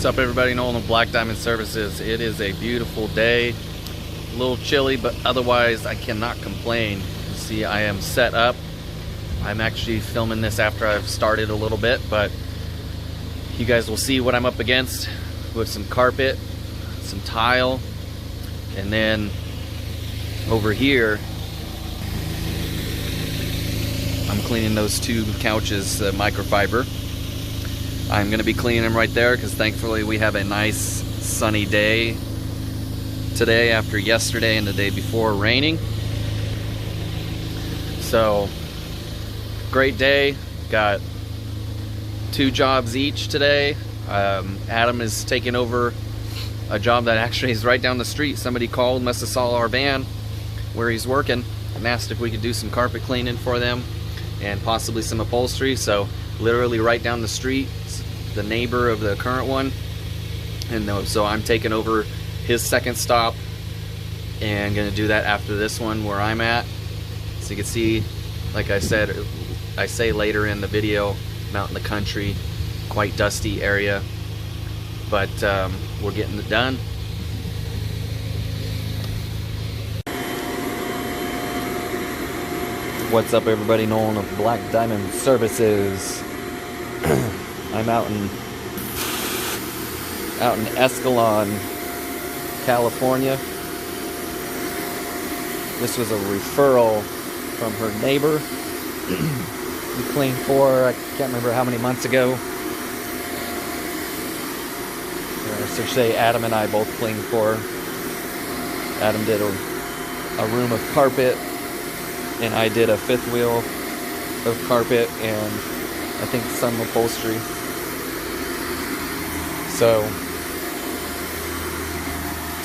up, everybody? Nolan of Black Diamond Services. It is a beautiful day, a little chilly, but otherwise I cannot complain. You see, I am set up. I'm actually filming this after I've started a little bit, but you guys will see what I'm up against with some carpet, some tile, and then over here I'm cleaning those two couches, microfiber. I'm going to be cleaning them right there because thankfully we have a nice sunny day today after yesterday and the day before raining. So great day. Got 2 jobs each today. Adam is taking over a job that actually is right down the street. Somebody called, must have saw our van where he's working, and asked if we could do some carpet cleaning for them and possibly some upholstery. So literally right down the street, the neighbor of the current one, and so I'm taking over his second stop and gonna do that after this one where I'm at. So you can see, like I said, I say later in the video, I'm out in the country, quite dusty area, but we're getting it done. What's up, everybody? Nolan of Black Diamond Services. I'm out in Escalon, California. This was a referral from her neighbor. We cleaned for, I can't remember how many months ago. So say Adam and I both cleaned for. Adam did a room of carpet, and I did a 5th wheel of carpet and I think some upholstery. So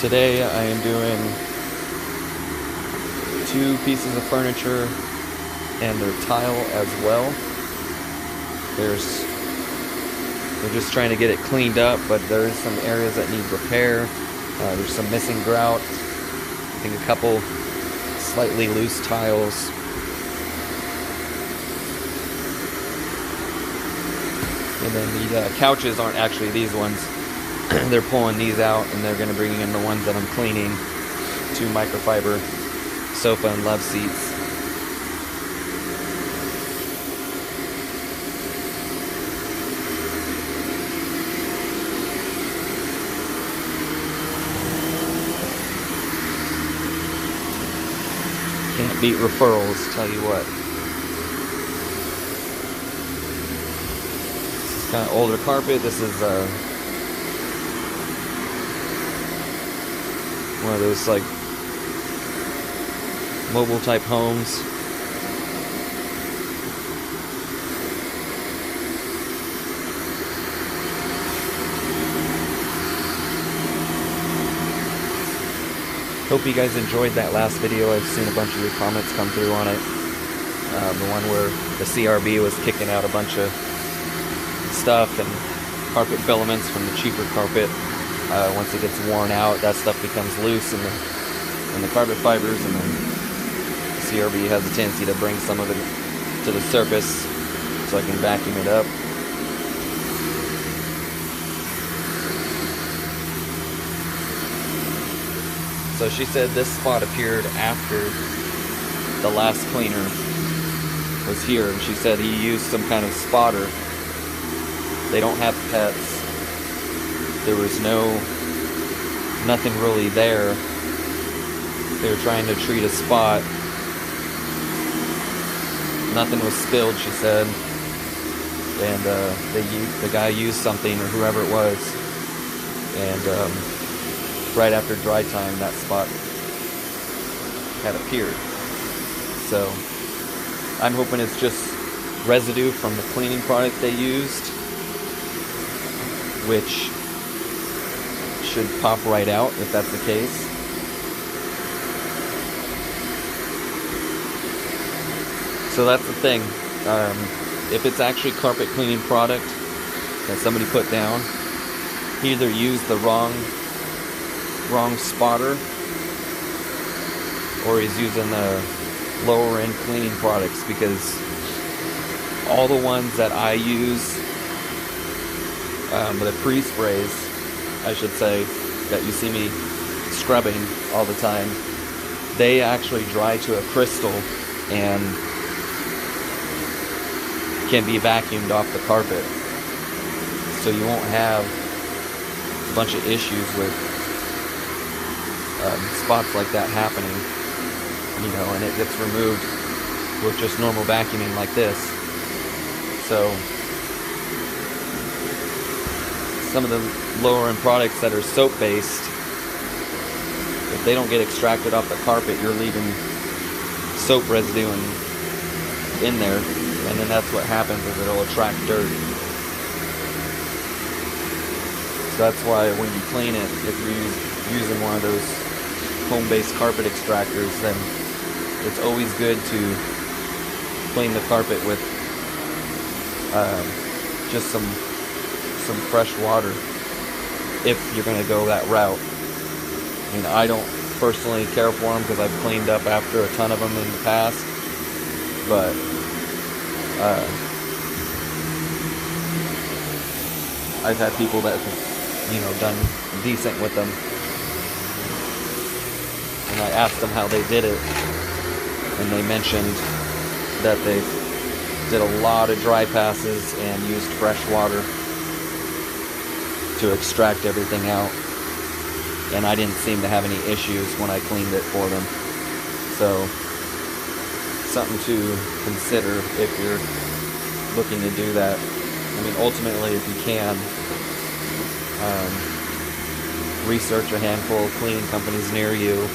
today I am doing 2 pieces of furniture and their tile as well. We're just trying to get it cleaned up, but there's some areas that need repair. There's some missing grout. I think a couple slightly loose tiles. And then the couches aren't actually these ones. They're pulling these out and they're going to bring in the ones that I'm cleaning. 2 microfiber sofa and love seats. Can't beat referrals, tell you what. This is kind of older carpet. This is one of those like mobile type homes. Hope you guys enjoyed that last video. I've seen a bunch of your comments come through on it. The one where the CRB was kicking out a bunch of stuff and carpet filaments from the cheaper carpet. Once it gets worn out, that stuff becomes loose in the carpet fibers, and then the CRB has a tendency to bring some of it to the surface so I can vacuum it up. So she said this spot appeared after the last cleaner was here, and she said he used some kind of spotter. They don't have pets. There was nothing really there. They were trying to treat a spot. Nothing was spilled, she said. And the guy used something, or whoever it was, and right after dry time, that spot had appeared. So I'm hoping it's just residue from the cleaning product they used, which should pop right out if that's the case. So that's the thing. If it's actually carpet cleaning product that somebody put down, he either used the wrong spotter, or he's using the lower end cleaning products, because all the ones that I use, the pre-sprays, I should say, that you see me scrubbing all the time, they actually dry to a crystal and can be vacuumed off the carpet. So you won't have a bunch of issues with spots like that happening, you know, and it gets removed with just normal vacuuming like this. So some of the lower end products that are soap based, if they don't get extracted off the carpet, you're leaving soap residue in there, and then that's what happens, is it'll attract dirt. So that's why when you clean it, if you're using one of those home-based carpet extractors, then it's always good to clean the carpet with just some fresh water if you're going to go that route. I mean, I don't personally care for them because I've cleaned up after a ton of them in the past, but I've had people that have, you know, done decent with them, and I asked them how they did it, and they mentioned that they did a lot of dry passes and used fresh water to extract everything out, and I didn't seem to have any issues when I cleaned it for them. So something to consider if you're looking to do that. I mean, ultimately, if you can, research a handful of cleaning companies near you,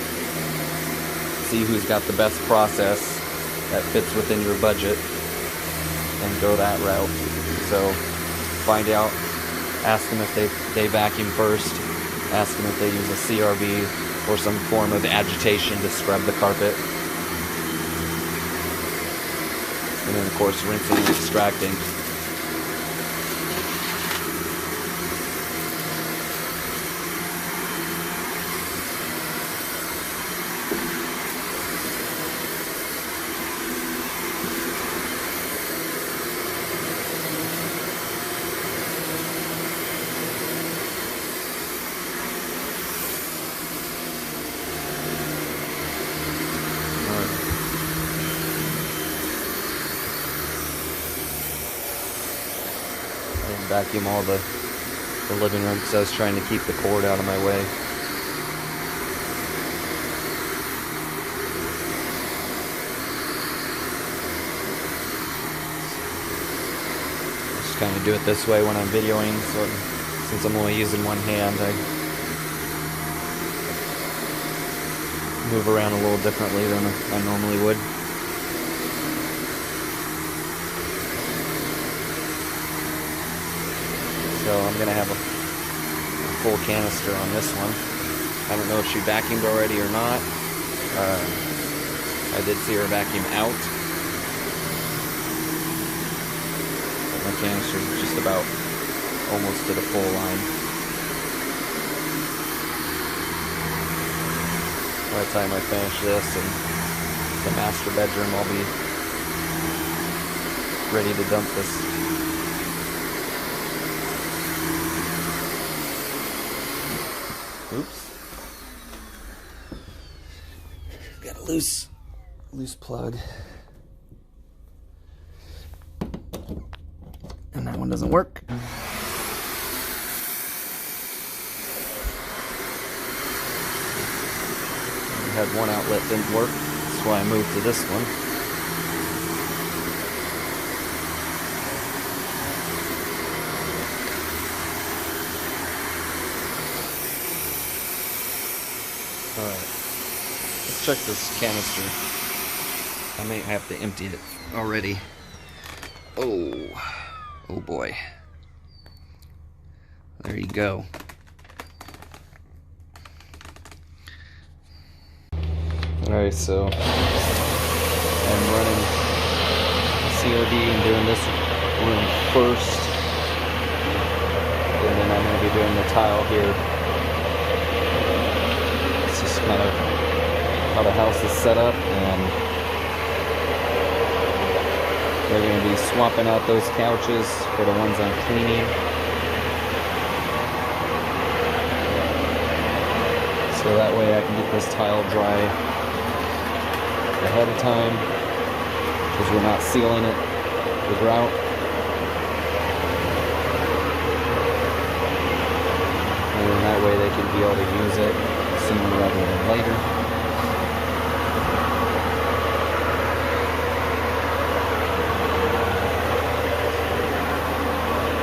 see who's got the best process that fits within your budget, and go that route. So find out, ask them if they vacuum first, ask them if they use a CRB or some form of agitation to scrub the carpet, and then of course rinsing and extracting. Vacuum all the living room because I was trying to keep the cord out of my way. Just kind of do it this way when I'm videoing, so since I'm only using one hand, I move around a little differently than I normally would. So I'm going to have a full canister on this one. I don't know if she vacuumed already or not. I did see her vacuum out. But my canister is just about almost to the full line. By the time I finish this and the master bedroom, I'll be ready to dump this. Oops. Got a loose plug. And that one doesn't work. I had one outlet didn't work. That's why I moved to this one. Alright, let's check this canister. I may have to empty it already. Oh boy. There you go. Alright, so I'm running the COD and doing this room first. And then I'm going to be doing the tile here. Kind of how the house is set up, and they're going to be swapping out those couches for the ones I'm cleaning. So that way I can get this tile dry ahead of time, because we're not sealing it with grout. And then that way they can be able to use it sooner rather than later.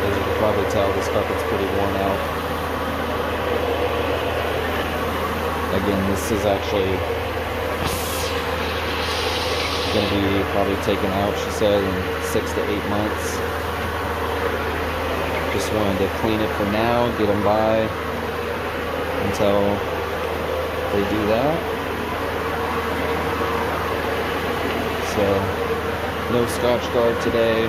As you can probably tell, this carpet's pretty worn out. Again, this is actually going to be probably taken out, she said, in 6 to 8 months. Just wanted to clean it for now, get them by until they do that. So, no Scotch Guard today.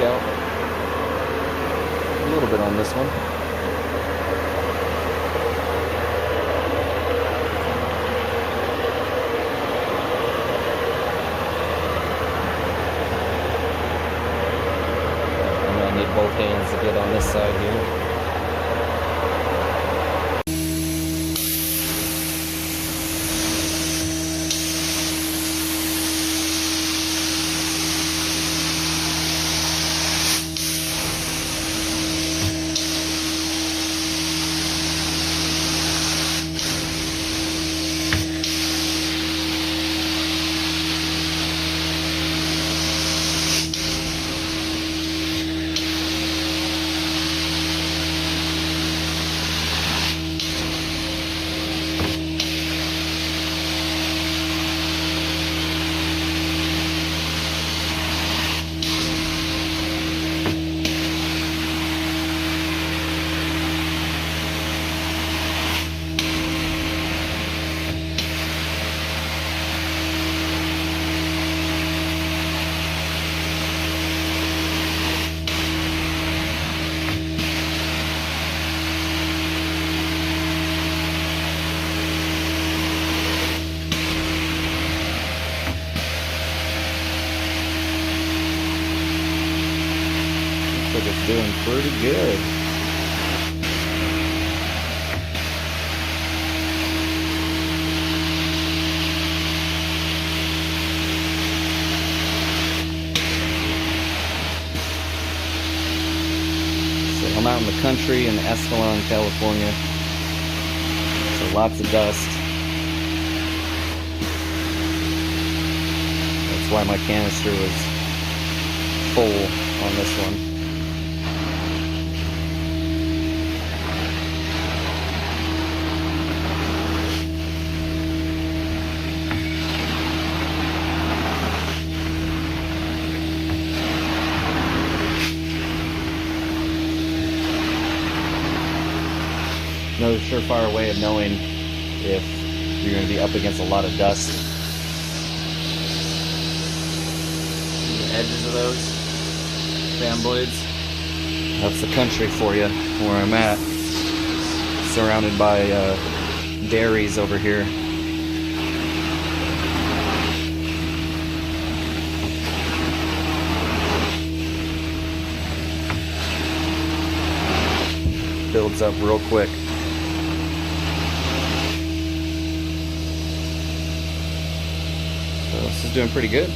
Out a little bit on this one. I'm gonna need both hands to get on this side here. Looks like it's doing pretty good. So I'm out in the country in Escalon, California. So lots of dust. That's why my canister was full on this one. Another surefire way of knowing if you're going to be up against a lot of dust. The edges of those fan blades. That's the country for you, where I'm at. Surrounded by dairies over here. Builds up real quick. So this is doing pretty good.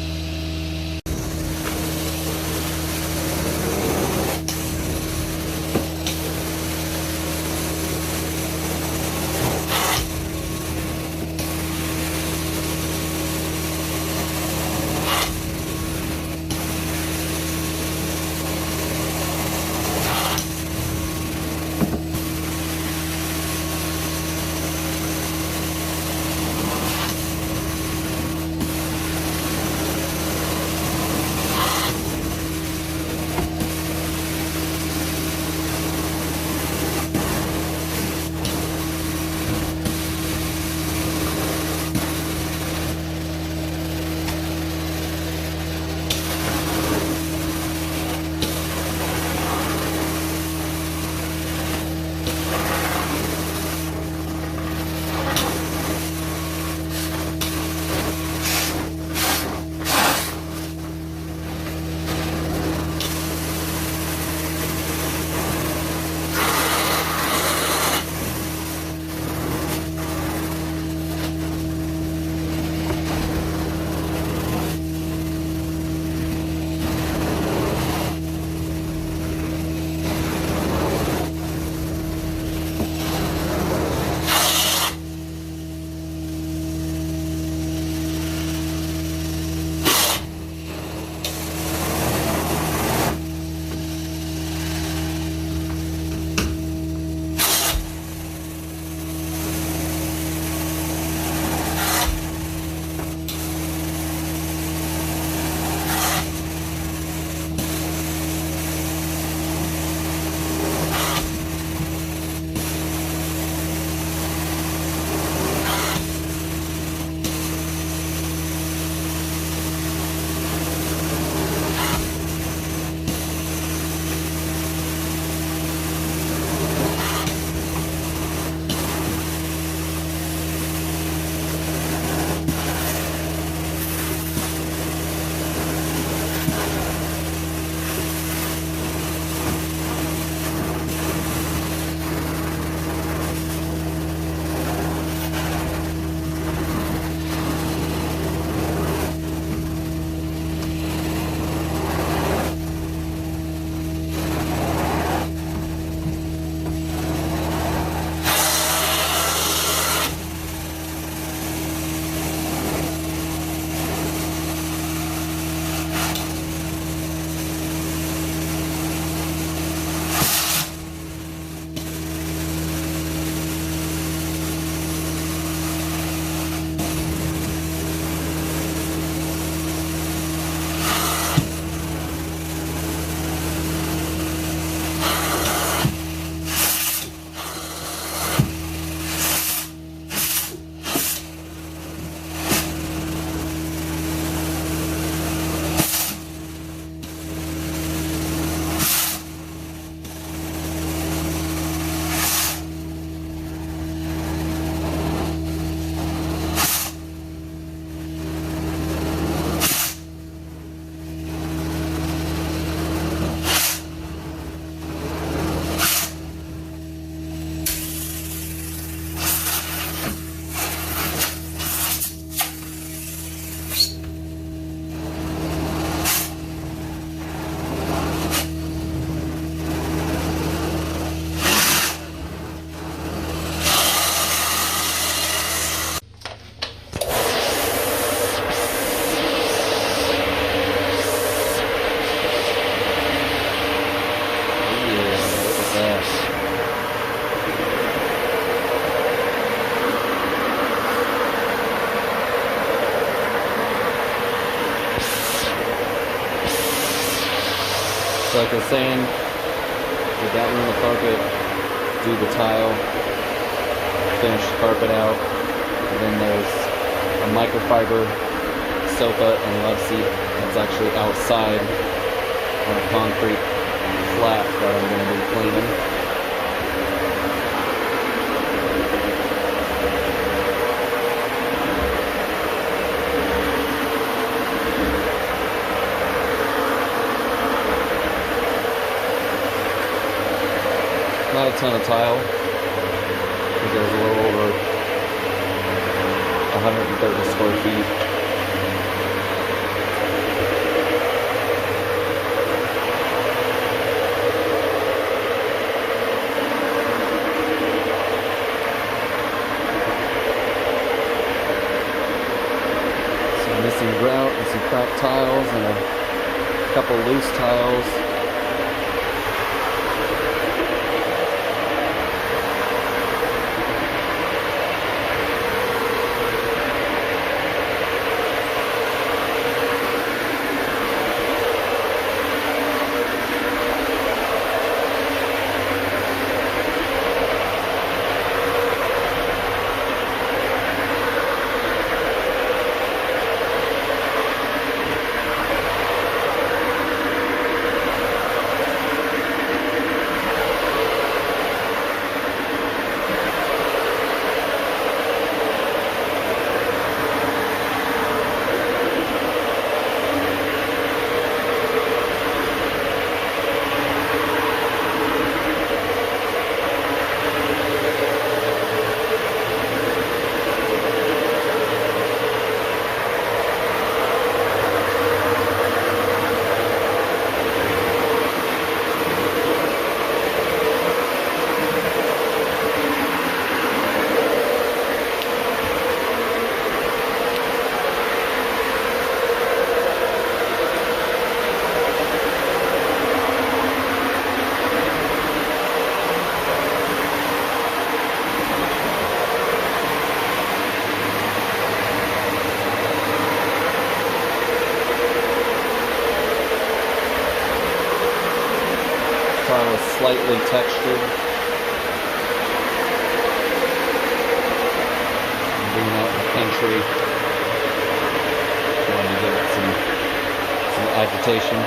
So like I was saying, we got in the carpet, do the tile, finish the carpet out, and then there's a microfiber sofa and love seat that's actually outside on a concrete flat that I'm going to be cleaning. Not a ton of tile, because there's a little over 130 square feet. Some missing grout and some cracked tiles and a couple loose tiles. Tile is slightly textured. I'm doing out in the pantry. Wanted to give it some agitation.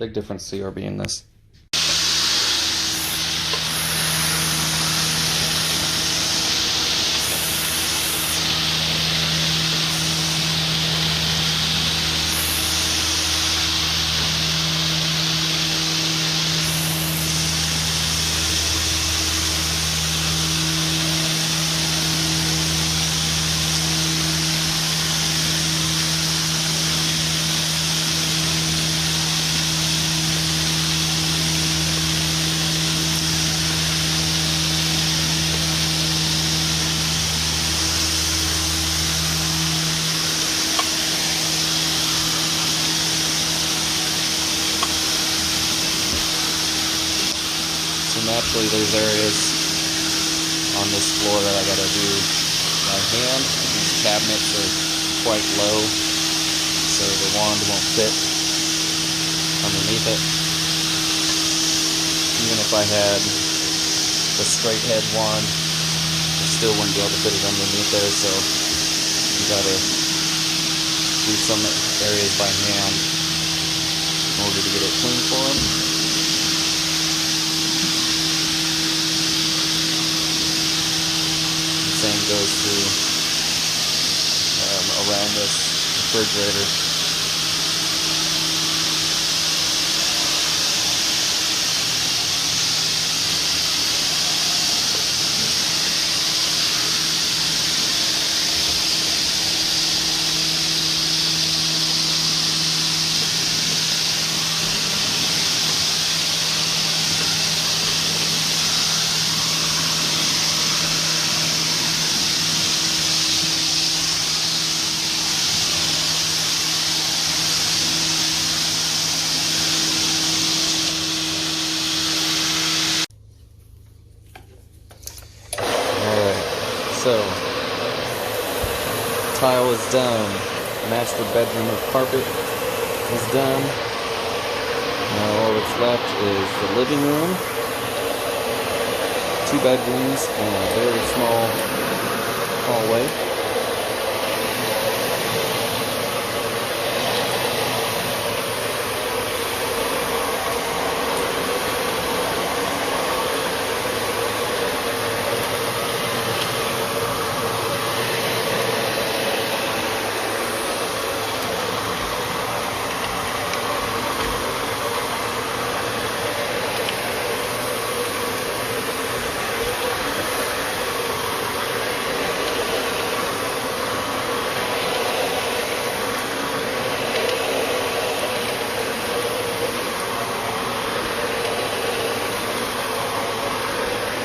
Big difference CRB in this. Naturally, there's areas on this floor that I gotta do by hand. These cabinets are quite low, so the wand won't fit underneath it. Even if I had the straight head wand, I still wouldn't be able to fit it underneath there, so you gotta do some areas by hand in order to get it clean for them. Same goes through around this refrigerator. So, tile is done. Master bedroom of carpet is done. Now all that's left is the living room, 2 bedrooms, and a very small hallway.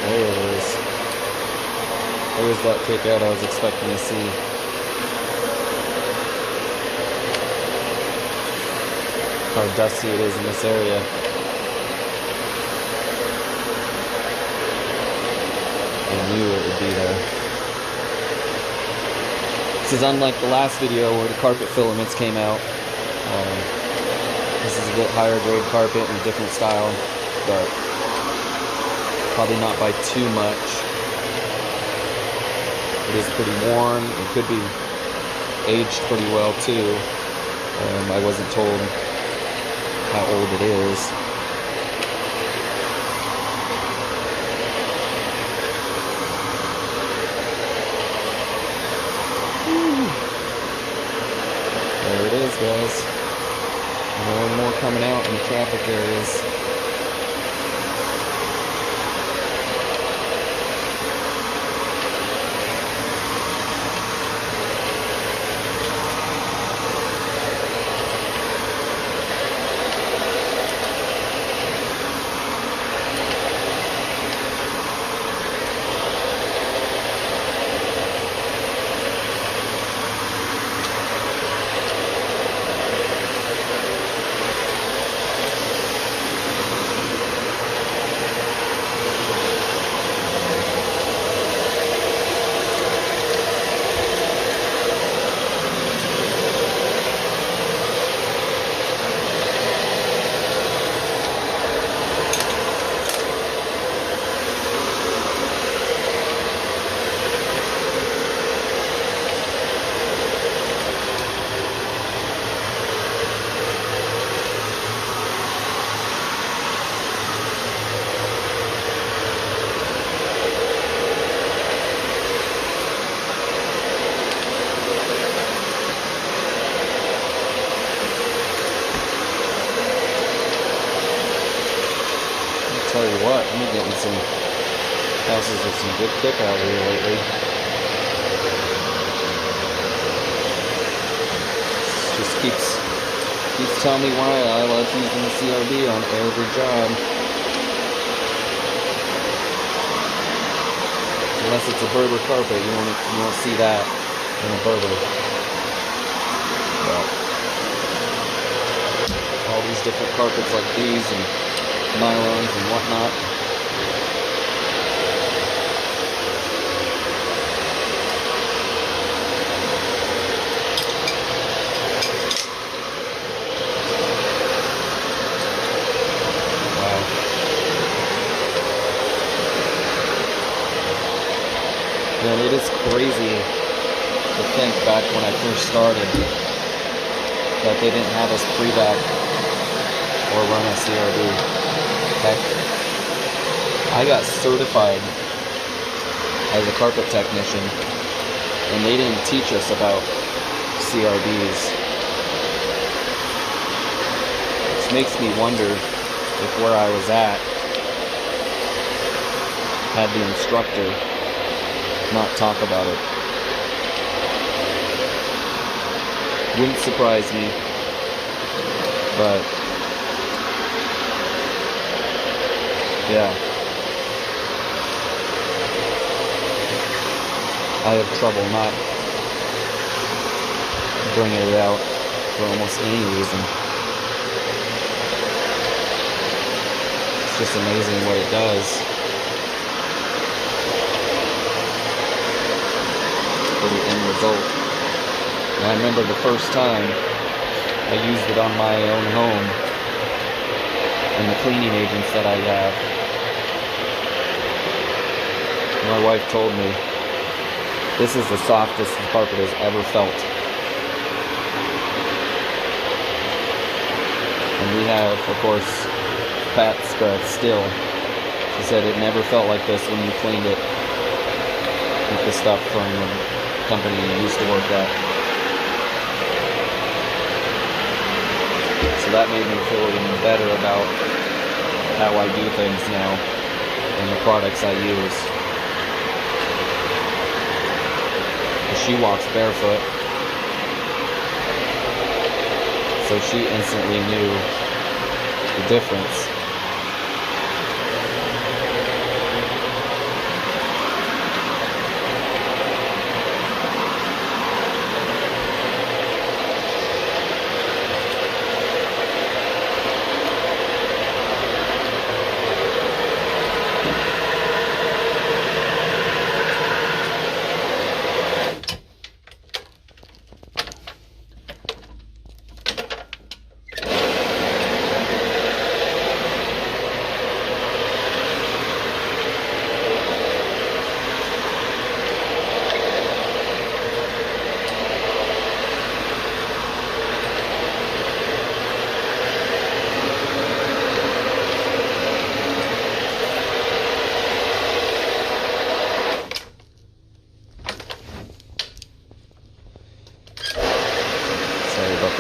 There it is. There's that kickout I was expecting to see. How dusty it is in this area. I knew it would be there. This is unlike the last video where the carpet filaments came out. This is a bit higher grade carpet and a different style, but probably not by too much. It is pretty worn. It could be aged pretty well too. I wasn't told how old it is. There it is, guys. More and more coming out in the traffic areas. prices of some good kick out here lately. Just keeps telling me why I love using the CRB on every job. Unless it's a Berber carpet, you won't see that in a Berber. But all these different carpets like these and nylons and whatnot. And it is crazy to think back when I first started that they didn't have us pre-vac or run a CRB. Okay? I got certified as a carpet technician and they didn't teach us about CRBs. Which makes me wonder if where I was at had the instructor not talk about it. Wouldn't surprise me, but yeah, I have trouble not bringing it out for almost any reason. It's just amazing what it does. For the end result. And I remember the first time I used it on my own home and the cleaning agents that I have. My wife told me, this is the softest the carpet has ever felt. And we have, of course, Pat scrub still. She said it never felt like this when you cleaned it with the stuff from the company you used to work at. So that made me feel even better about how I do things now and the products I use. She walks barefoot, so she instantly knew the difference.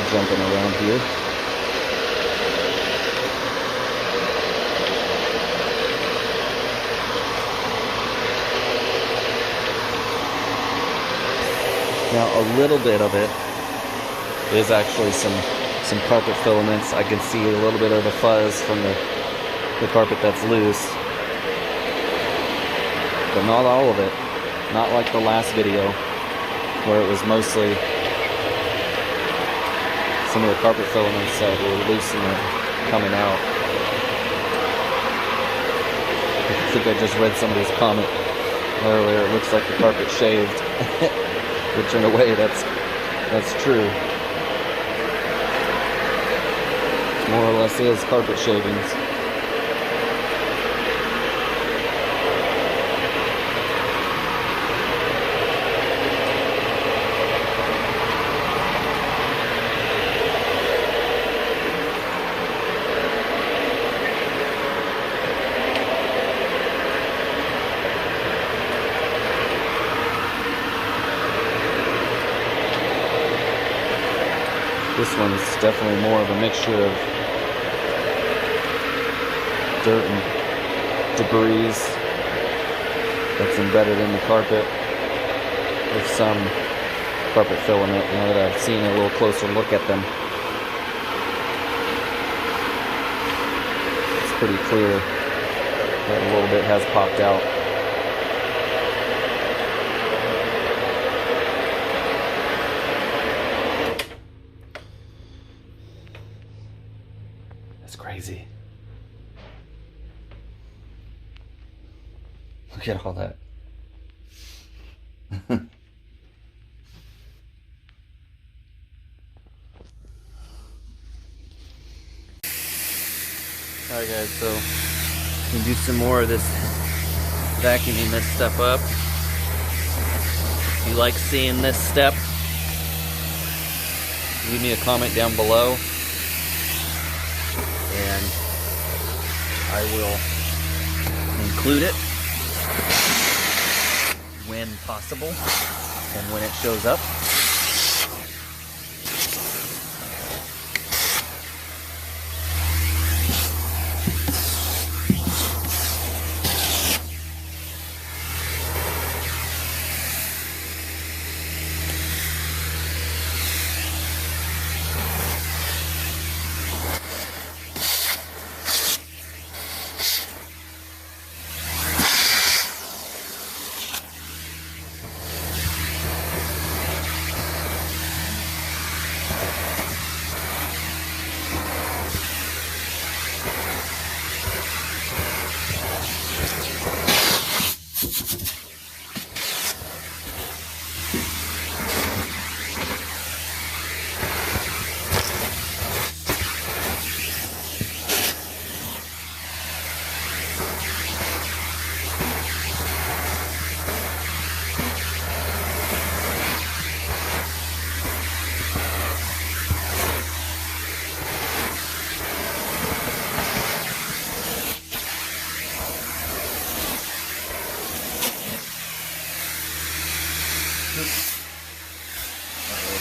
Jumping around here. Now a little bit of it is actually some carpet filaments. I can see a little bit of the fuzz from the carpet that's loose, but not all of it. Not like the last video where it was mostly some of the carpet filaments that were loose and coming out. I think I just read somebody's comment earlier. It looks like the carpet shaved, which in a way that's true. It more or less is carpet shavings. This one's definitely more of a mixture of dirt and debris. that's embedded in the carpet. There's some carpet fill in it now that I've seen a little closer look at them. It's pretty clear that a little bit has popped out. That's crazy. Look at all that. Alright guys, so we can do some more of this vacuuming this stuff up. If you like seeing this step, leave me a comment down below and I will include it when possible and when it shows up.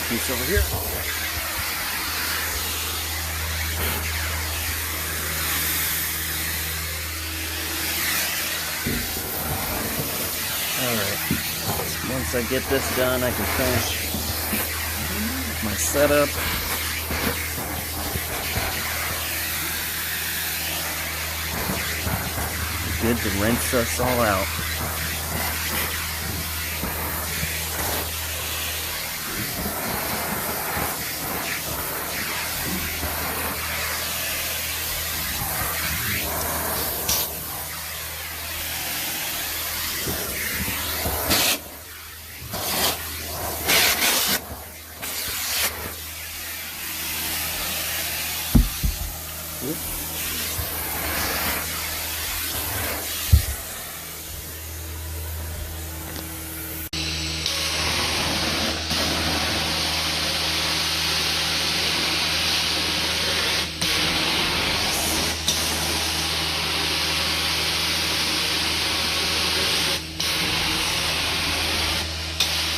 Piece over here. Alright, once I get this done, I can finish my setup. Good to rinse us all out.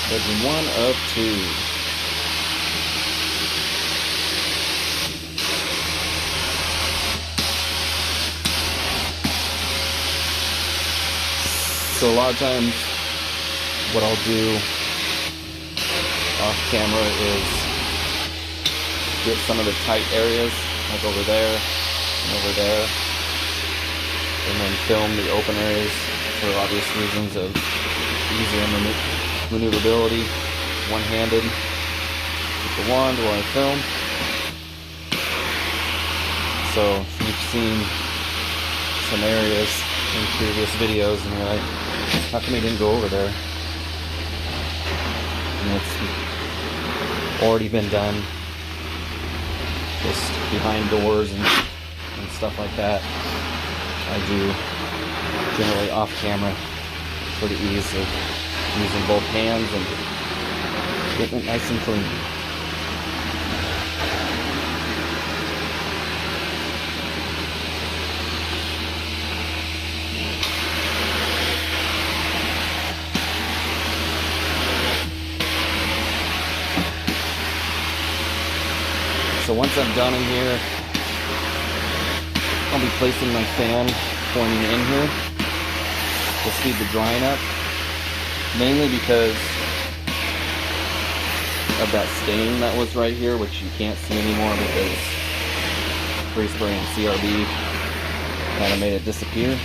Bedroom 1 of 2. So a lot of times what I'll do off camera is get some of the tight areas, like over there and over there, and then film the open areas for obvious reasons of easier maneuverability, one-handed with the wand while I film. So you've seen some areas in previous videos and you're like, how come he didn't go over there? And it's already been done, just behind doors and stuff like that. I do generally off camera for the ease of using both hands and getting it nice and clean. So once I'm done in here, I'll be placing my fan pointing in here. to speed the drying up, mainly because of that stain that was right here, which you can't see anymore because free spray and CRB kind of made it disappear.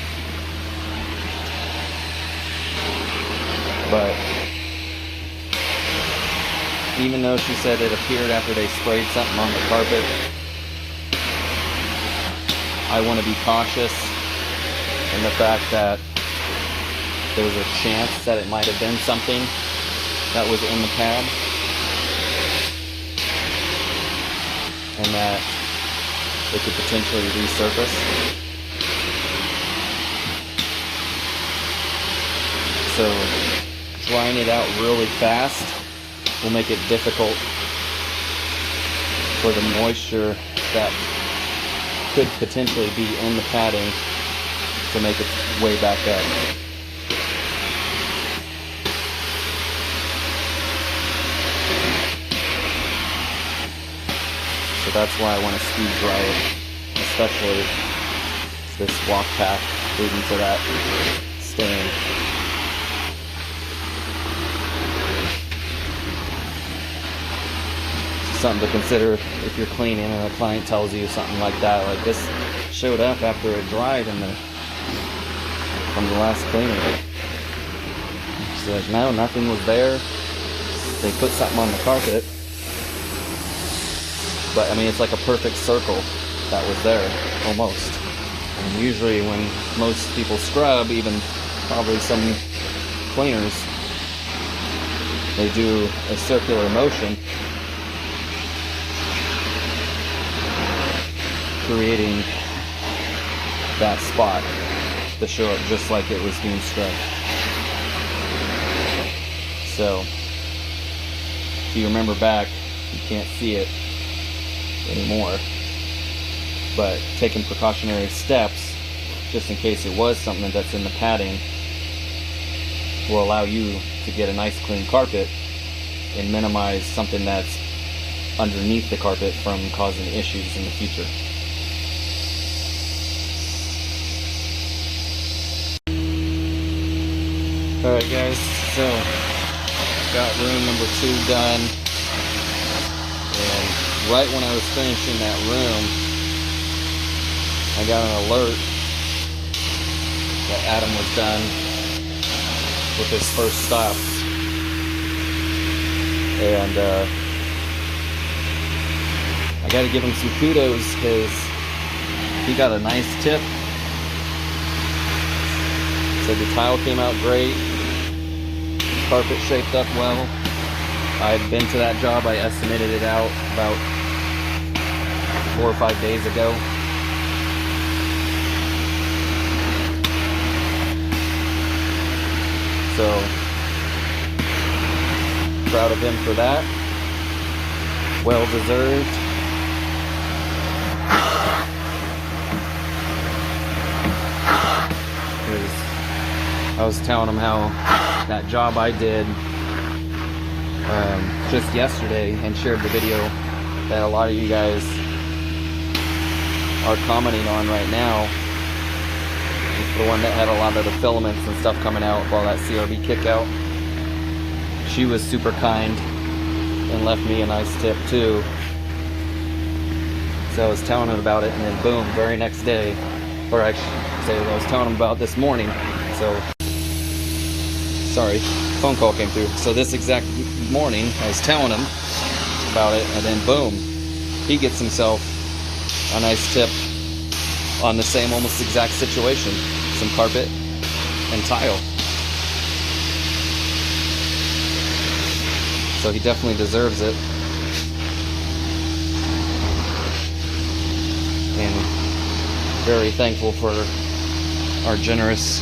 But even though she said it appeared after they sprayed something on the carpet, I want to be cautious in the fact that there's a chance that it might have been something that was in the pad, and that it could potentially resurface. So drying it out really fast will make it difficult for the moisture that could potentially be in the padding to make its way back up. So that's why I want to speed dry it, especially this walk path leading to that stain. Something to consider if you're cleaning and a client tells you something like that, like this showed up after it dried from the last cleaning. She's like, no, nothing was there. They put something on the carpet. But I mean, it's like a perfect circle that was there, almost. And usually when most people scrub, even probably some cleaners, they do a circular motion, creating that spot to show up just like it was being scrubbed. So if you remember back, you can't see it anymore, but taking precautionary steps just in case it was something that's in the padding will allow you to get a nice clean carpet and minimize something that's underneath the carpet from causing issues in the future. Alright guys, so got room number 2 done, and right when I was finishing that room, I got an alert that Adam was done with his first stop. And I gotta give him some kudos because he got a nice tip. Said the tile came out great, carpet shaped up well. I had been to that job, I estimated it out about 4 or 5 days ago. So, proud of him for that. Well deserved. I was telling him how that job I did just yesterday and shared the video that a lot of you guys are commenting on right now. It's the one that had a lot of the filaments and stuff coming out while that CRB kick out. She was super kind and left me a nice tip too. So I was telling him about it, and then boom, very next day, or I should say I was telling him about this morning. So sorry, phone call came through. So this exact morning, I was telling him about it, and then boom, he gets himself a nice tip on the same almost exact situation. Some carpet and tile. So he definitely deserves it. And very thankful for our generous...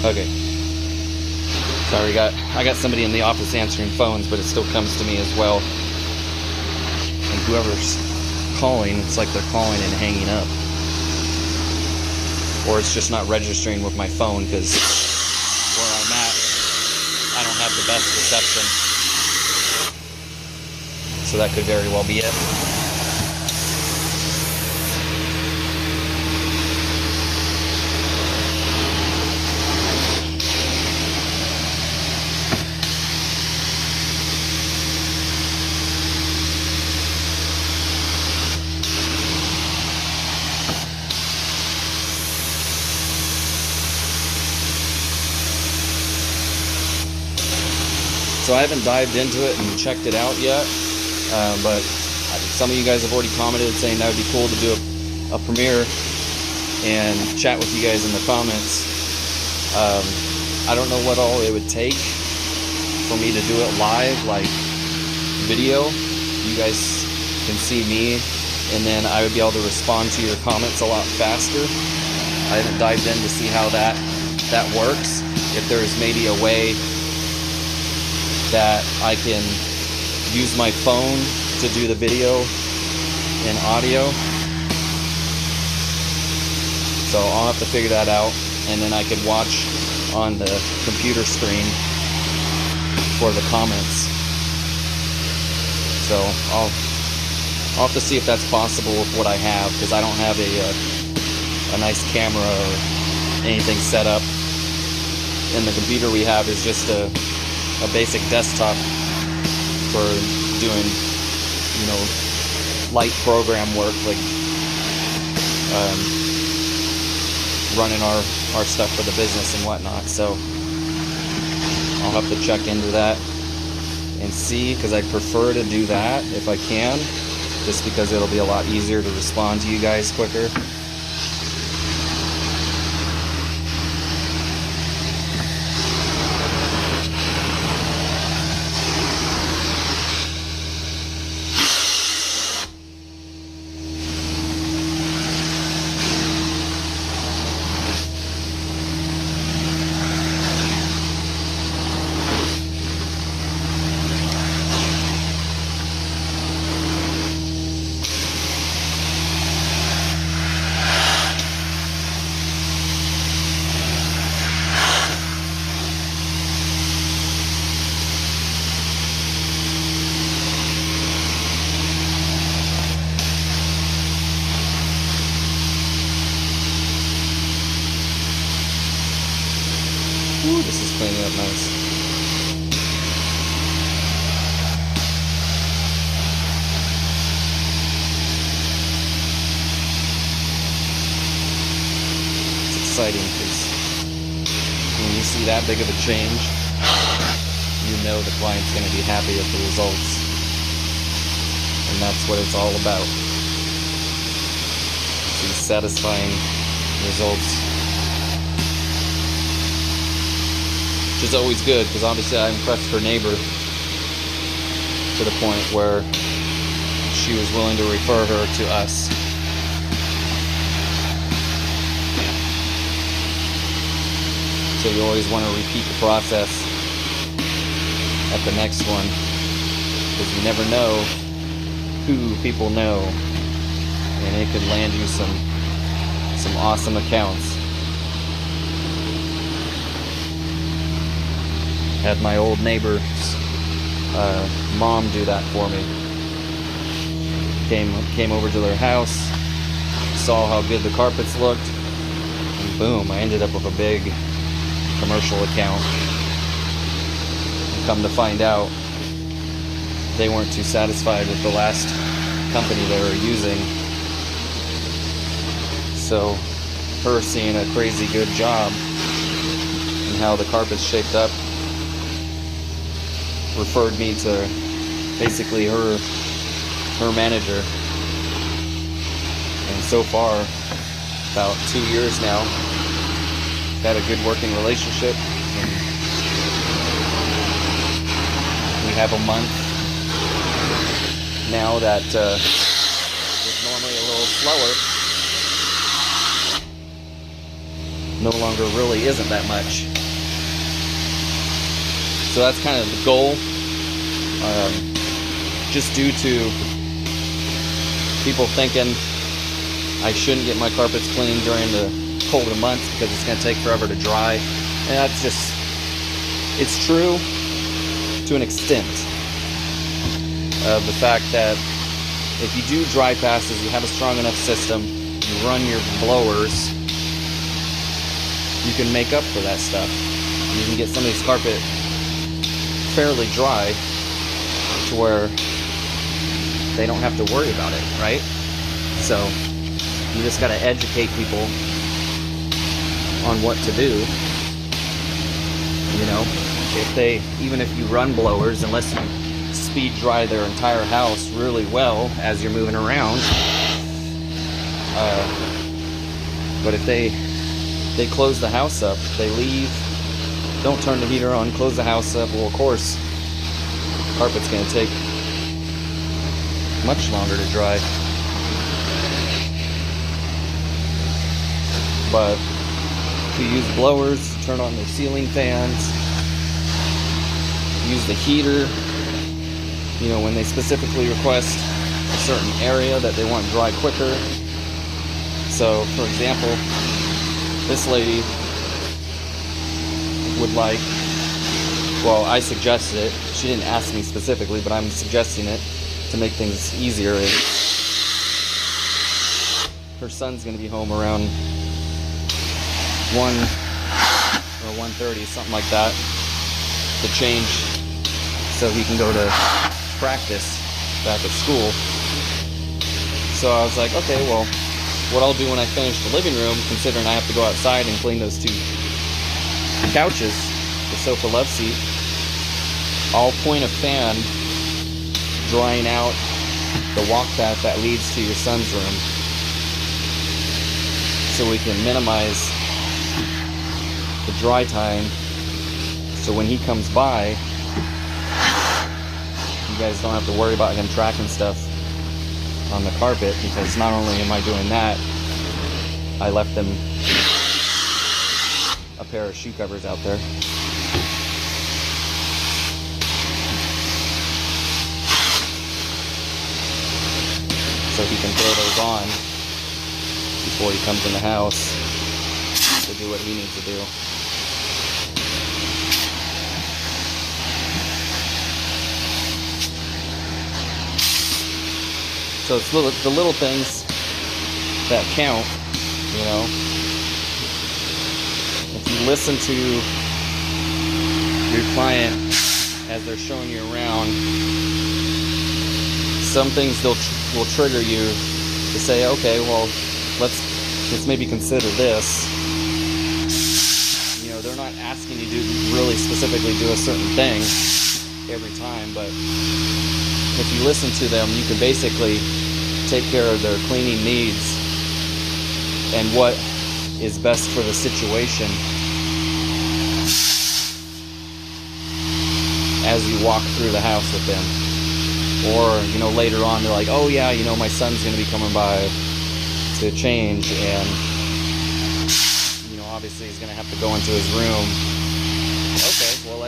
Okay. Sorry, I got somebody in the office answering phones, but it still comes to me as well. And whoever's calling, it's like they're calling and hanging up. Or it's just not registering with my phone because where I'm at, I don't have the best reception. So that could very well be it. So I haven't dived into it and checked it out yet, but some of you guys have already commented saying that would be cool to do a premiere and chat with you guys in the comments. I don't know what all it would take for me to do it live, like video. You guys can see me, and then I would be able to respond to your comments a lot faster. I haven't dived in to see how that works. If there's maybe a way that I can use my phone to do the video and audio. So I'll have to figure that out, and then I could watch on the computer screen for the comments. So I'll have to see if that's possible with what I have, because I don't have a nice camera or anything set up. And the computer we have is just a basic desktop for doing, you know, light program work, like running our stuff for the business and whatnot. So I'll have to check into that and see, because I prefer to do that if I can, just because it'll be a lot easier to respond to you guys quicker. Ooh, this is cleaning up nice. It's exciting because when you see that big of a change, you know the client's going to be happy with the results. And that's what it's all about. These satisfying results. Which is always good, because obviously I impressed her neighbor to the point where she was willing to refer her to us. So you always want to repeat the process at the next one, because you never know who people know, and it could land you some awesome accounts. Had my old neighbor's mom do that for me. Came over to their house, saw how good the carpets looked, and boom, I ended up with a big commercial account. And come to find out, they weren't too satisfied with the last company they were using. So her seeing a crazy good job and how the carpet's shaped up referred me to basically her manager. And so far, about 2 years now, had a good working relationship. And we have a month now that is normally a little slower. No longer really isn't that much. So that's kind of the goal. Just due to people thinking I shouldn't get my carpets cleaned during the colder months because it's going to take forever to dry. And that's just, it's true to an extent. The fact that if you do dry passes, you have a strong enough system, you run your blowers, you can make up for that stuff. You can get somebody's carpet fairly dry to where they don't have to worry about it, right? So you just got to educate people on what to do, you know, even if you run blowers, unless you speed dry their entire house really well as you're moving around, but if they close the house up, they leave, don't turn the heater on, close the house up, well, of course, the carpet's going to take much longer to dry. But if you use blowers, turn on their ceiling fans, use the heater, you know, when they specifically request a certain area that they want dry quicker. So, for example, this lady would like, well, I suggested it. She didn't ask me specifically, but I'm suggesting it to make things easier. Her son's going to be home around 1 or 1:30, something like that, to change so he can go to practice back at school. So I was like, okay, well, what I'll do when I finish the living room, considering I have to go outside and clean those 2 couches, the sofa love seat, I'll point a fan drying out the walk path that leads to your son's room, so we can minimize the dry time, so when he comes by, you guys don't have to worry about him tracking stuff on the carpet, because not only am I doing that, I left them a pair of shoe covers out there. So he can throw those on before he comes in the house to do what he needs to do. So it's the little things that count, you know. If you listen to your client as they're showing you around, some things will trigger you to say, okay, well, let's maybe consider this. You know, they're not asking you to really specifically do a certain thing every time, but if you listen to them, you can basically take care of their cleaning needs and what is best for the situation as you walk through the house with them. Or, you know, later on they're like, oh yeah, you know, my son's going to be coming by to change, and, you know, obviously he's going to have to go into his room. Okay, well,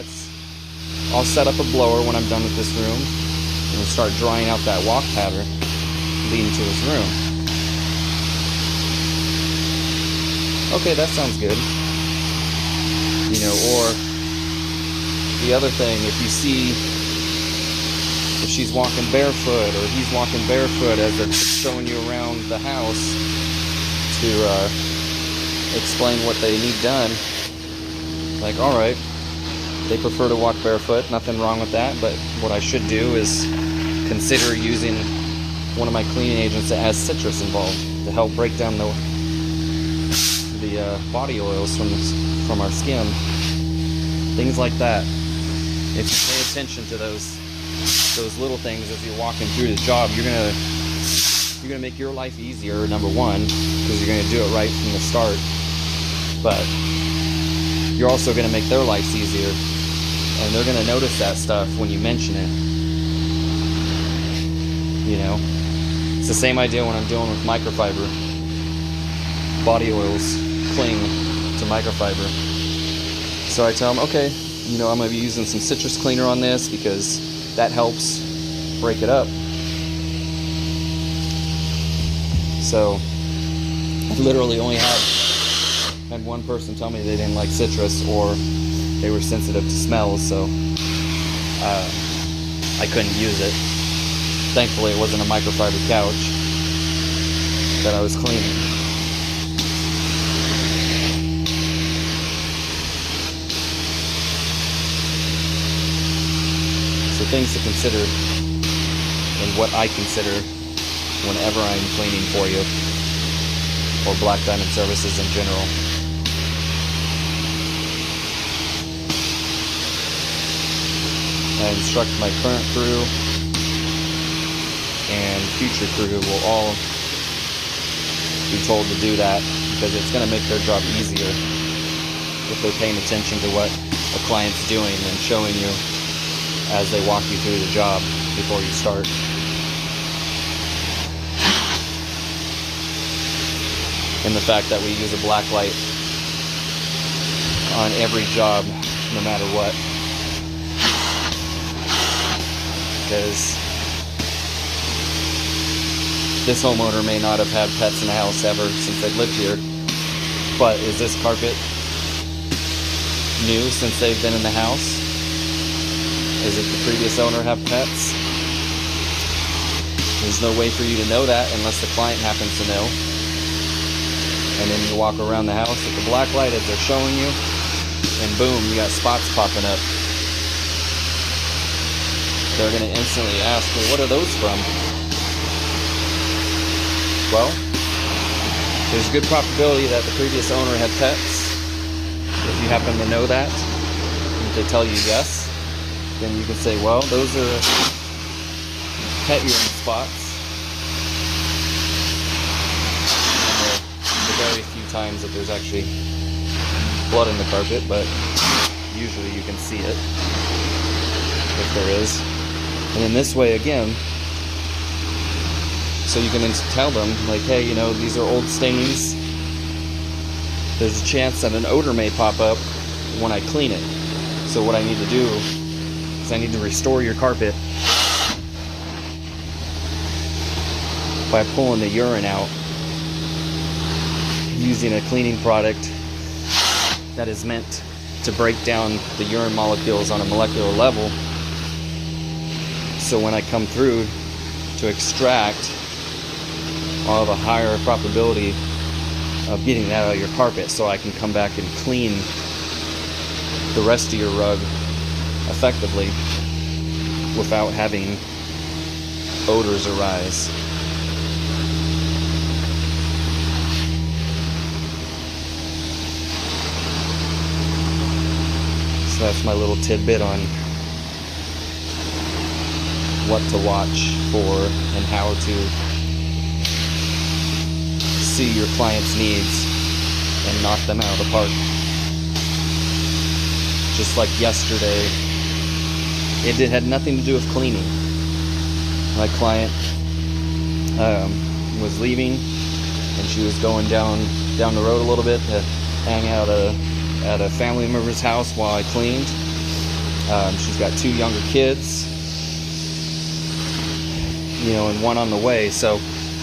I'll set up a blower when I'm done with this room, and we'll start drying out that walk pattern leading to his room. Okay, that sounds good. You know, or the other thing, if she's walking barefoot or he's walking barefoot as they're showing you around the house to explain what they need done, like, alright, they prefer to walk barefoot, nothing wrong with that, but what I should do is consider using one of my cleaning agents that has citrus involved to help break down the body oils from our skin. Things like that. If you pay attention to those little things as you're walking through the job, you're gonna make your life easier, number one, because you're gonna do it right from the start. But you're also gonna make their lives easier, and they're gonna notice that stuff when you mention it. You know, it's the same idea when I'm dealing with microfiber. Body oils cling to microfiber. So I tell them, okay, you know, I'm going to be using some citrus cleaner on this because that helps break it up. So I literally only had one person tell me they didn't like citrus or they were sensitive to smells, so I couldn't use it. Thankfully, it wasn't a microfiber couch that I was cleaning. So things to consider, and what I consider whenever I'm cleaning for you, or Black Diamond Services in general. I instruct my current crew and future crew will all be told to do that, because it's going to make their job easier if they're paying attention to what a client's doing and showing you as they walk you through the job before you start. And the fact that we use a black light on every job, no matter what. Because this homeowner may not have had pets in the house ever since they've lived here, but is this carpet new since they've been in the house? Is it the previous owner have pets? There's no way for you to know that unless the client happens to know. And then you walk around the house with the black light as they're showing you, and boom, you got spots popping up. They're going to instantly ask, well, what are those from? Well, there's a good probability that the previous owner had pets. If you happen to know that, if they tell you yes, then you can say, well, those are pet urine spots. And the very few times that there's actually blood in the carpet, but usually you can see it if there is. And in this way, again, so you can tell them, like, hey, you know, these are old stains. There's a chance that an odor may pop up when I clean it. So what I need to do is I need to restore your carpet by pulling the urine out using a cleaning product that is meant to break down the urine molecules on a molecular level. So when I come through to extract, I'll have a higher probability of getting that out of your carpet, so I can come back and clean the rest of your rug effectively without having odors arise. So that's my little tidbit on what to watch for and how to see your client's needs and knock them out of the park. Just like yesterday, it had nothing to do with cleaning. My client was leaving, and she was going down the road a little bit to hang out at a family member's house while I cleaned. She's got 2 younger kids, you know, and one on the way. So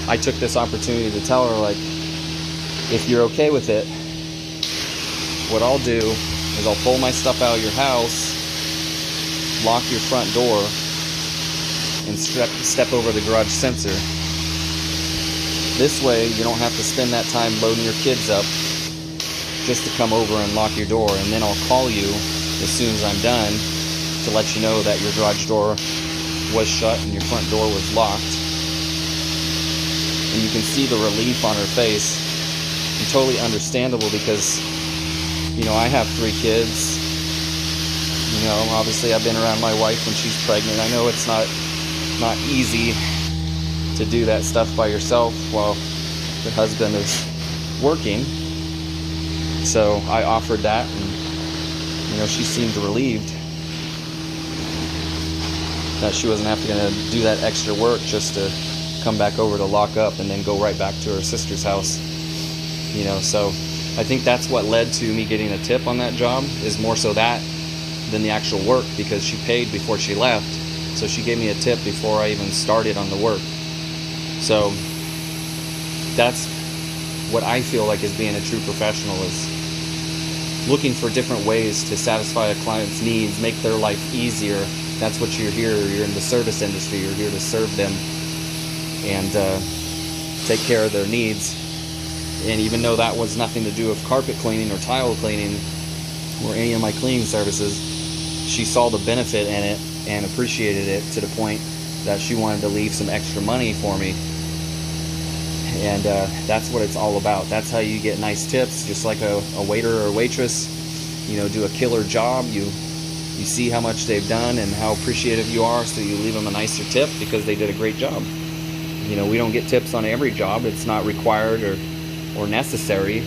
I took this opportunity to tell her, like, if you're okay with it, what I'll do is I'll pull my stuff out of your house, lock your front door, and step over the garage sensor. This way you don't have to spend that time loading your kids up just to come over and lock your door, and then I'll call you as soon as I'm done to let you know that your garage door was shut and your front door was locked. And you can see the relief on her face, and totally understandable, because, you know, I have 3 kids. You know, obviously I've been around my wife when she's pregnant. I know it's not easy to do that stuff by yourself while the husband is working. So I offered that, and, you know, she seemed relieved that she wasn't having to do that extra work just to come back over to lock up and then go right back to her sister's house. You know, so I think that's what led to me getting a tip on that job, is more so that than the actual work, because she paid before she left. So she gave me a tip before I even started on the work. So that's what I feel like is being a true professional, is looking for different ways to satisfy a client's needs, make their life easier. That's what you're here. You're in the service industry. You're here to serve them and take care of their needs. And even though that was nothing to do with carpet cleaning or tile cleaning or any of my cleaning services, she saw the benefit in it and appreciated it to the point that she wanted to leave some extra money for me. And that's what it's all about. That's how you get nice tips, just like a waiter or a waitress, you know, do a killer job. You You see how much they've done and how appreciative you are, so you leave them a nicer tip because they did a great job. You know, we don't get tips on every job. It's not required or necessary,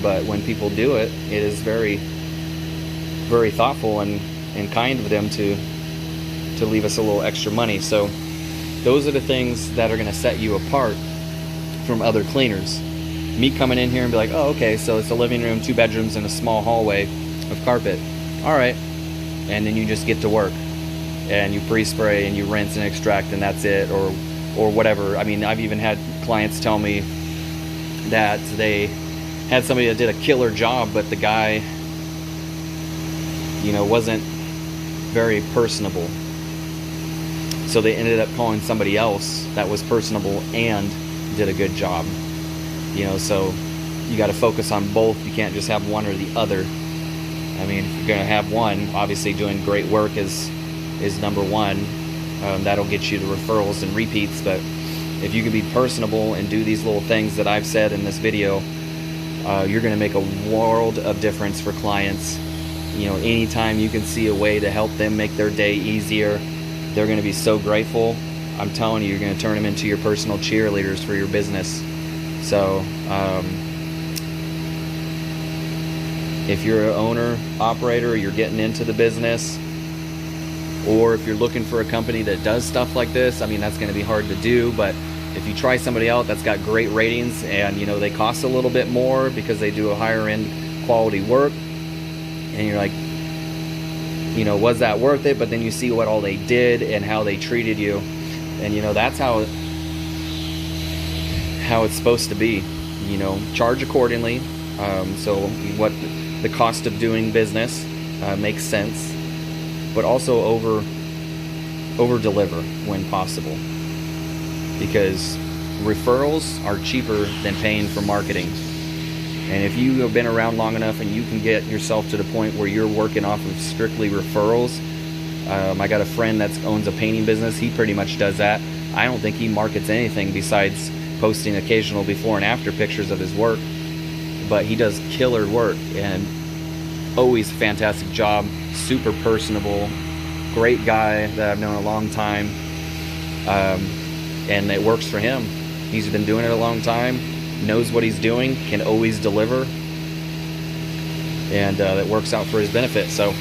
but when people do it, it is very, very thoughtful and kind of them to leave us a little extra money. So those are the things that are going to set you apart from other cleaners. Me coming in here and be like, oh, okay, so it's a living room, 2 bedrooms, and a small hallway of carpet. All right. And then you just get to work and you pre-spray and you rinse and extract and that's it, or whatever. I mean, I've even had clients tell me that they had somebody that did a killer job, but the guy, you know, wasn't very personable. So they ended up calling somebody else that was personable and did a good job. You know, so you got to focus on both. You can't just have one or the other. I mean, if you're going to have one, obviously doing great work is number one. That'll get you the referrals and repeats. But if you can be personable and do these little things that I've said in this video, you're going to make a world of difference for clients. You know, anytime you can see a way to help them make their day easier, they're going to be so grateful. I'm telling you, you're going to turn them into your personal cheerleaders for your business. So, if you're an owner, operator, you're getting into the business, or if you're looking for a company that does stuff like this, I mean, that's going to be hard to do, but if you try somebody out that's got great ratings and, you know, they cost a little bit more because they do a higher end quality work, and you're like, you know, was that worth it? But then you see what all they did and how they treated you, and, you know, that's how it's supposed to be. You know, charge accordingly. So what the cost of doing business makes sense, but also over deliver when possible, because referrals are cheaper than paying for marketing. And if you have been around long enough and you can get yourself to the point where you're working off of strictly referrals, I got a friend that owns a painting business. He pretty much does that. I don't think he markets anything besides posting occasional before and after pictures of his work, but he does killer work and always a fantastic job, super personable, great guy that I've known a long time, and it works for him. He's been doing it a long time, knows what he's doing, can always deliver, and that works out for his benefit. So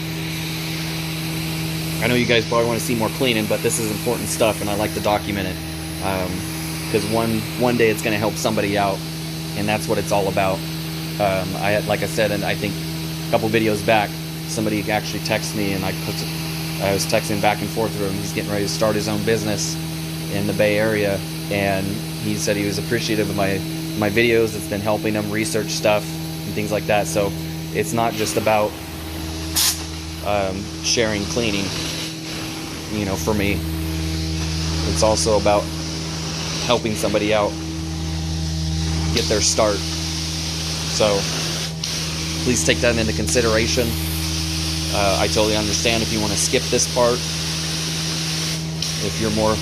I know you guys probably want to see more cleaning, but this is important stuff and I like to document it, because one day it's going to help somebody out, and that's what it's all about. Like I said, and I think a couple videos back, somebody actually texted me, and I was texting back and forth with him. He's getting ready to start his own business in the Bay Area, and he said he was appreciative of my videos. It's been helping him research stuff and things like that. So it's not just about sharing cleaning, you know, for me. It's also about helping somebody out get their start. So please take that into consideration. I totally understand if you want to skip this part. If you're more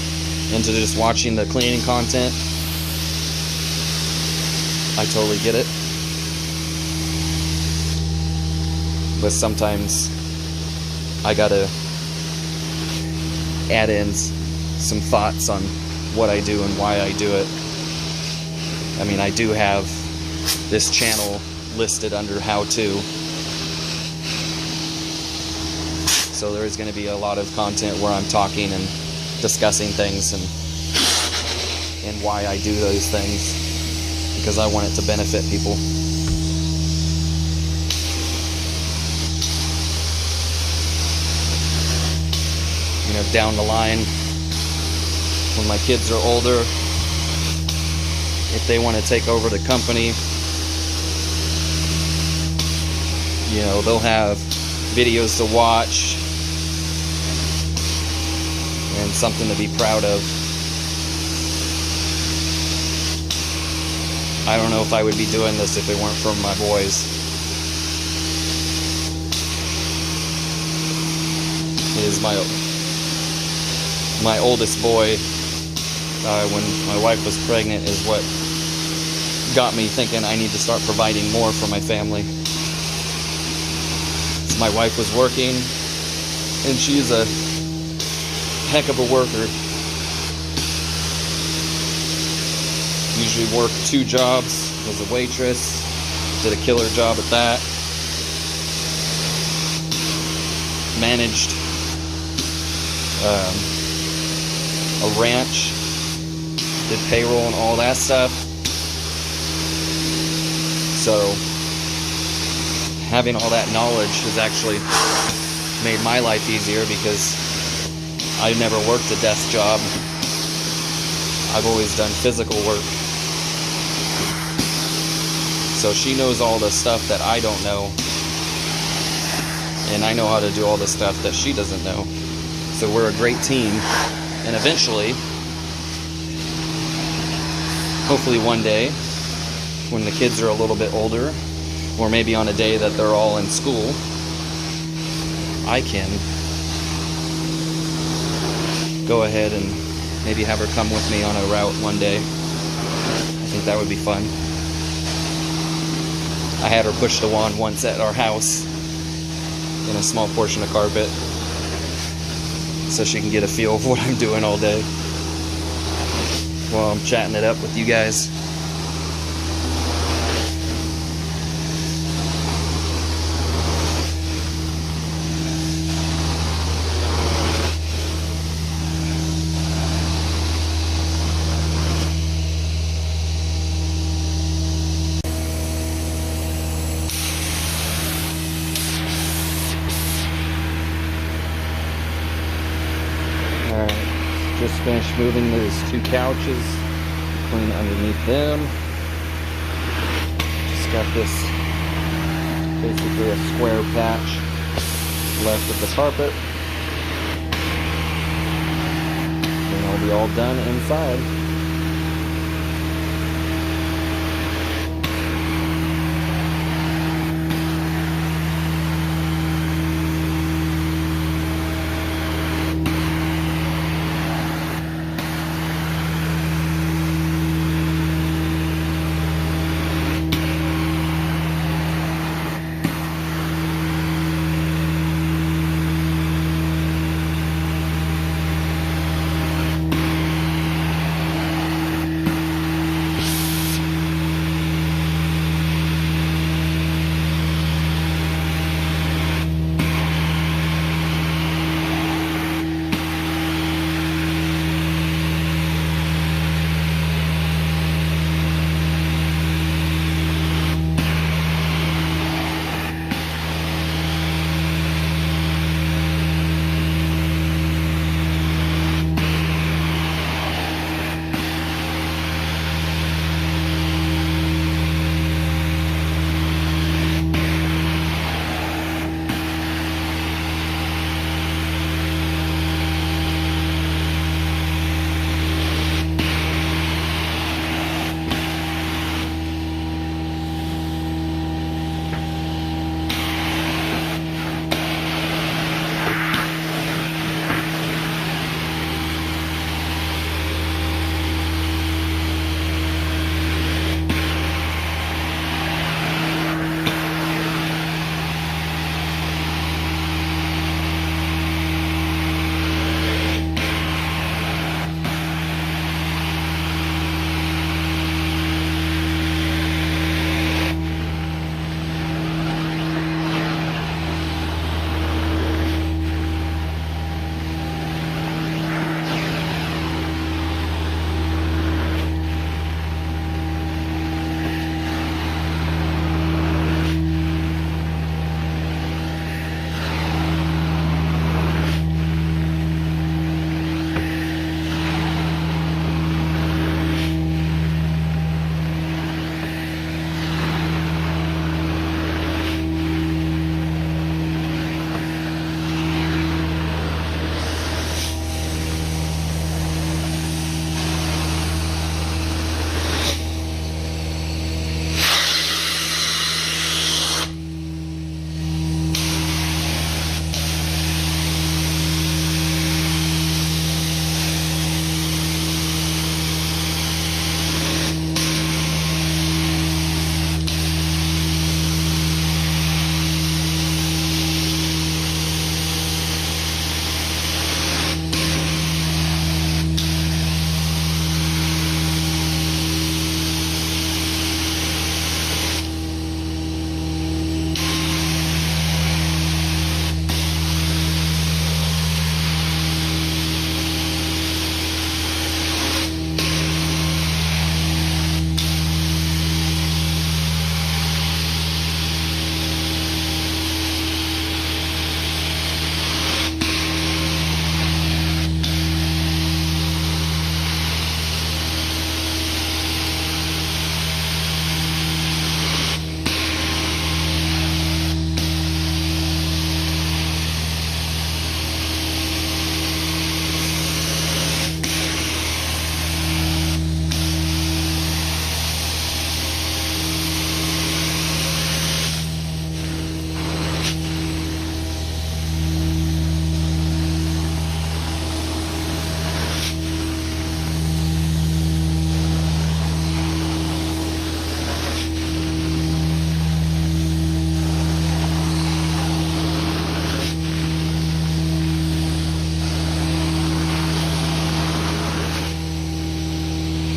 into just watching the cleaning content, I totally get it. But sometimes I gotta add in some thoughts on what I do and why I do it. I mean, I do have this channel listed under how to, so there is going to be a lot of content where I'm talking and discussing things and why I do those things, because I want it to benefit people. You know, down the line, when my kids are older, if they want to take over the company, you know, they'll have videos to watch and something to be proud of. I don't know if I would be doing this if it weren't for my boys. It is my oldest boy, when my wife was pregnant, is what got me thinking I need to start providing more for my family. My wife was working, and she's a heck of a worker. Usually worked 2 jobs, was a waitress, did a killer job at that. Managed a ranch, did payroll and all that stuff. So having all that knowledge has actually made my life easier, because I've never worked a desk job. I've always done physical work. So she knows all the stuff that I don't know, and I know how to do all the stuff that she doesn't know. So we're a great team, and eventually, hopefully one day, when the kids are a little bit older, or maybe on a day that they're all in school, I can go ahead and maybe have her come with me on a route one day. I think that would be fun. I had her push the wand once at our house in a small portion of carpet, so she can get a feel of what I'm doing all day while I'm chatting it up with you guys. Just finished moving those 2 couches, clean underneath them. Just got this basically a square patch left of the carpet. And it'll be all done inside.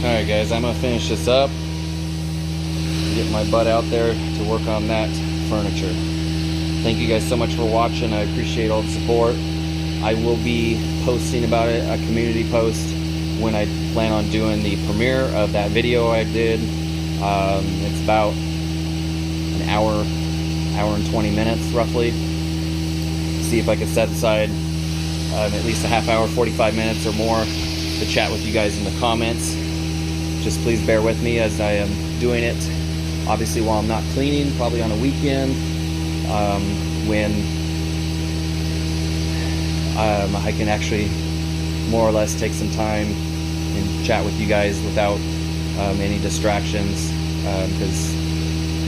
Alright guys, I'm gonna finish this up. Get my butt out there to work on that furniture. Thank you guys so much for watching. I appreciate all the support. I will be posting about it, a community post, when I plan on doing the premiere of that video I did. It's about an hour and 20 minutes roughly. See if I can set aside at least a half hour, 45 minutes or more to chat with you guys in the comments. Just please bear with me as I am doing it, obviously while I'm not cleaning, probably on a weekend, when I can actually more or less take some time and chat with you guys without any distractions, because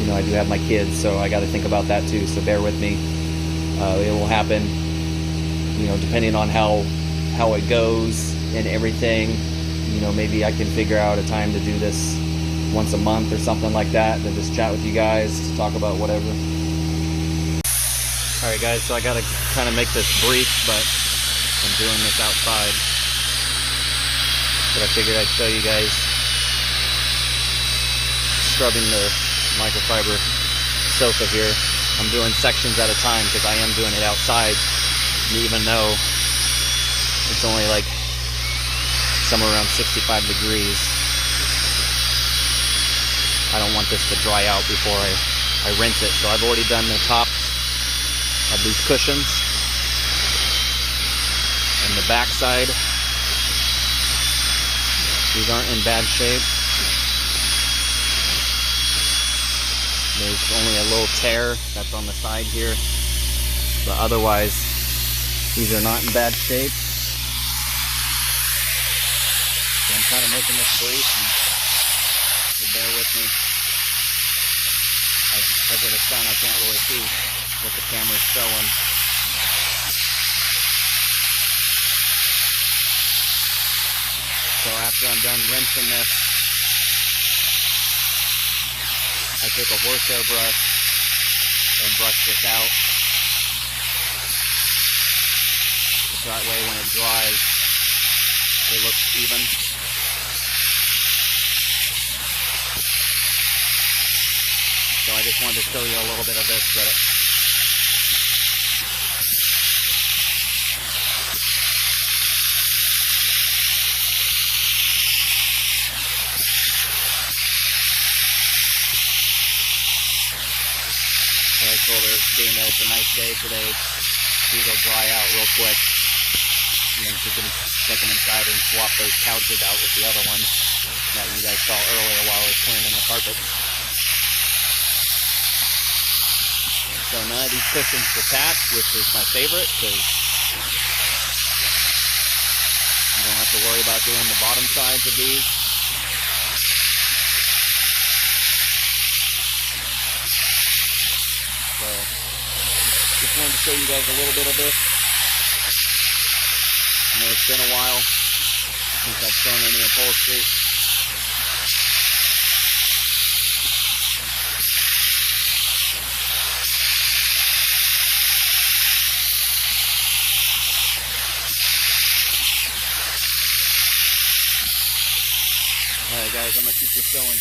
you know I do have my kids, so I got to think about that too, so bear with me. It will happen, you know, depending on how it goes and everything. You know, maybe I can figure out a time to do this once a month or something like that, to just chat with you guys, to talk about whatever. Alright guys, so I gotta kind of make this brief, but I'm doing this outside. But I figured I'd show you guys scrubbing the microfiber sofa here. I'm doing sections at a time because I am doing it outside, and even though it's only like somewhere around 65 degrees, I don't want this to dry out before I rinse it. So I've already done the tops of these cushions and the back side. These aren't in bad shape. There's only a little tear that's on the side here, but otherwise these are not in bad shape. So I'm kind of making this brief, and so bear with me. Because of the sun, I can't really see what the camera's showing. So after I'm done rinsing this, I take a horsehair brush and brush this out. So that way when it dries, it looks even. So I just wanted to show you a little bit of this. I told her, being that it's a nice day today, these will dry out real quick. And then she can take them inside and swap those couches out with the other ones that you guys saw earlier while I was cleaning the carpet. So none of these cushions detach, which is my favorite, because you don't have to worry about doing the bottom sides of these. So just wanted to show you guys a little bit of this. I know it's been a while since I've shown any upholstery. Alright guys, I'm going to keep this going.